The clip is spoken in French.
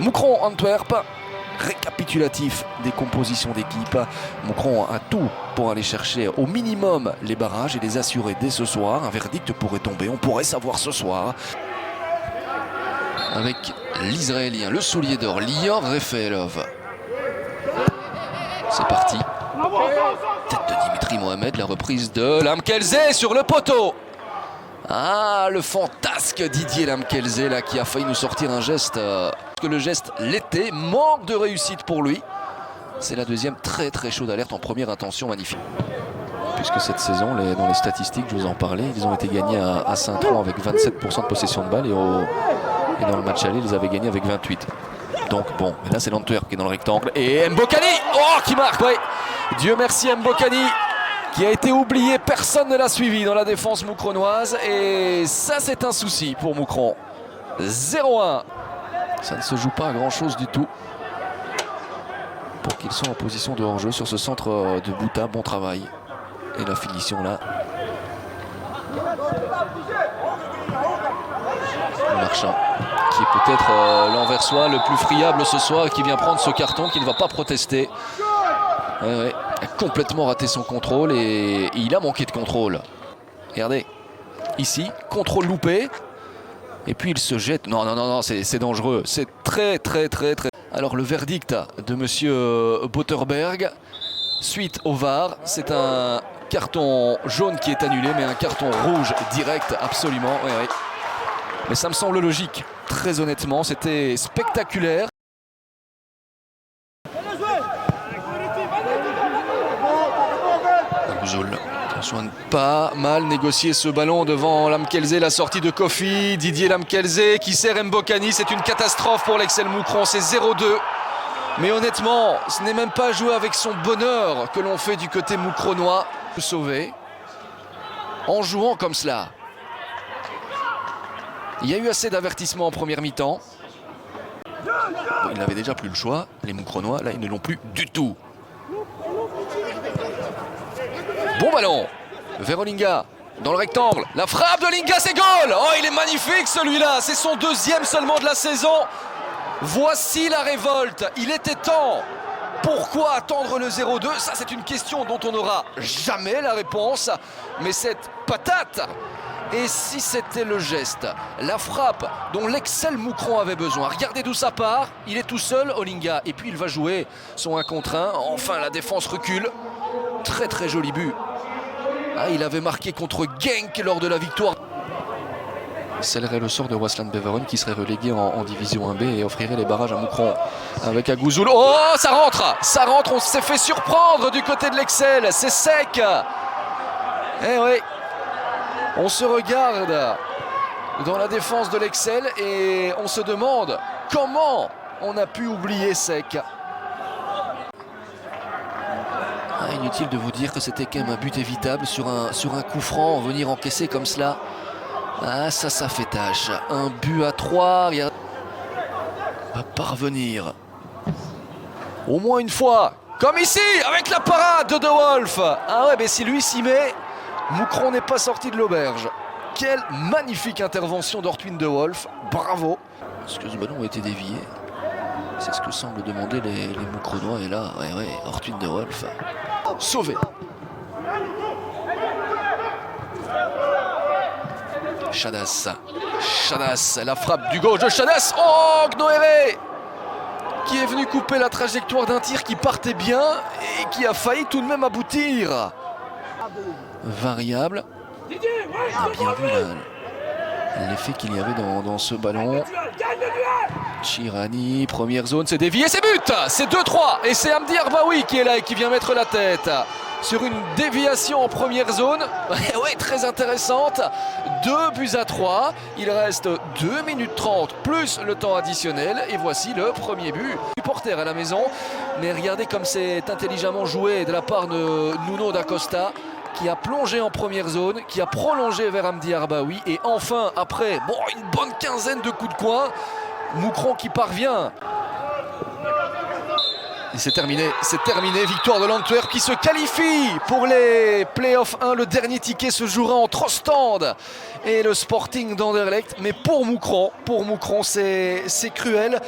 Moucron Antwerp, récapitulatif des compositions d'équipe. Moucron a tout pour aller chercher au minimum les barrages et les assurer dès ce soir. Un verdict pourrait tomber, on pourrait savoir ce soir. Avec l'Israélien, le soulier d'or, Lior Refaelov. C'est parti. Tête de Dimitri Mohamed, la reprise de Lamkelze sur le poteau. Ah, le fantasque Didier Lamkelze là qui a failli nous sortir un geste. Que le geste l'était, manque de réussite pour lui. C'est la deuxième très chaude alerte en première intention, magnifique. Puisque cette saison, dans les statistiques, je vous en parlais, ils ont été gagnés à Saint-Tron avec 27% de possession de balle et dans le match aller, ils avaient gagné avec 28. Donc bon, mais là c'est l'Antwerp qui est dans le rectangle. Et Mbokani, oh, qui marque, oui. Dieu merci Mbokani, qui a été oublié, personne ne l'a suivi dans la défense moucronoise. Et ça c'est un souci pour Moucron. 0-1. Ça ne se joue pas à grand chose du tout. Pour qu'ils soient en position de hors-jeu sur ce centre de Bouta, bon travail. Et la finition là. Marchand, qui est peut-être l'Anversois le plus friable ce soir et qui vient prendre ce carton, qui ne va pas protester. Ouais, a complètement raté son contrôle et il a manqué de contrôle. Regardez, ici, contrôle loupé. Et puis il se jette. Non, c'est dangereux. C'est très. Alors le verdict de monsieur Botterberg, suite au VAR, c'est un carton jaune qui est annulé, mais un carton rouge direct, absolument. Ouais. Mais ça me semble logique, très honnêtement, c'était spectaculaire. Agouzoul, attention à ne pas mal négocier ce ballon devant Lamkelze, la sortie de Kofi, Didier Lamkelze qui sert Mbokani, c'est une catastrophe pour l'Excel Moucron, c'est 0-2. Mais honnêtement, ce n'est même pas jouer avec son bonheur que l'on fait du côté moucronois. Sauver en jouant comme cela. Il y a eu assez d'avertissements en première mi-temps. Bon, il n'avait déjà plus le choix. Les Moucronois, là, ils ne l'ont plus du tout. Bon ballon vers Olinga. Dans le rectangle. La frappe de Olinga, c'est goal. Oh, il est magnifique celui-là. C'est son deuxième seulement de la saison. Voici la révolte. Il était temps. Pourquoi attendre le 0-2? Ça, c'est une question dont on n'aura jamais la réponse. Mais cette patate... Et si c'était le geste, la frappe dont l'Excel Moucron avait besoin. Regardez d'où ça part, il est tout seul, Olinga. Et puis il va jouer son 1 contre 1. Enfin, la défense recule. Très joli but. Ah, il avait marqué contre Genk lors de la victoire. Scellerait le sort de Waasland Beveren qui serait relégué en division 1B et offrirait les barrages à Moucron avec Agouzoul. Oh, ça rentre, on s'est fait surprendre du côté de l'Excel. C'est sec. Eh oui. On se regarde dans la défense de l'Excel et on se demande comment on a pu oublier Sec. Inutile de vous dire que c'était quand même un but évitable sur un coup franc, venir encaisser comme cela. Ah, ça fait tâche. Un but à 3, regardez. Va parvenir au moins une fois, comme ici, avec la parade de De Wolf. Ah ouais, mais si lui s'y met... Moucron n'est pas sorti de l'auberge. Quelle magnifique intervention d'Ortwin De Wolf. Bravo. Est-ce que ce ballon a été dévié? C'est ce que semblent demander les Moucronois. Et là, ouais, Ortwin De Wolf. Sauvé. Chadas, la frappe du gauche de Chadas. Oh, Gnoere qui est venu couper la trajectoire d'un tir qui partait bien et qui a failli tout de même aboutir. Variable. On a bien vu l'effet qu'il y avait dans ce ballon. Chirani, première zone, c'est dévié, c'est but. C'est 2-3 et c'est Hamdi Arbaoui qui est là et qui vient mettre la tête sur une déviation en première zone. Ouais, très intéressante. 2-3. Il reste 2 minutes 30 plus le temps additionnel et voici le premier but. Supporter à la maison, mais regardez comme c'est intelligemment joué de la part de Nuno da Costa, qui a plongé en première zone, qui a prolongé vers Hamdi Arbaoui et enfin après une bonne quinzaine de coups de coin, Moucron qui parvient. Et c'est terminé, victoire de l'Antwerp qui se qualifie pour les playoffs 1. Le dernier ticket se jouera entre Ostende et le Sporting d'Anderlecht. Mais pour Moucron c'est cruel.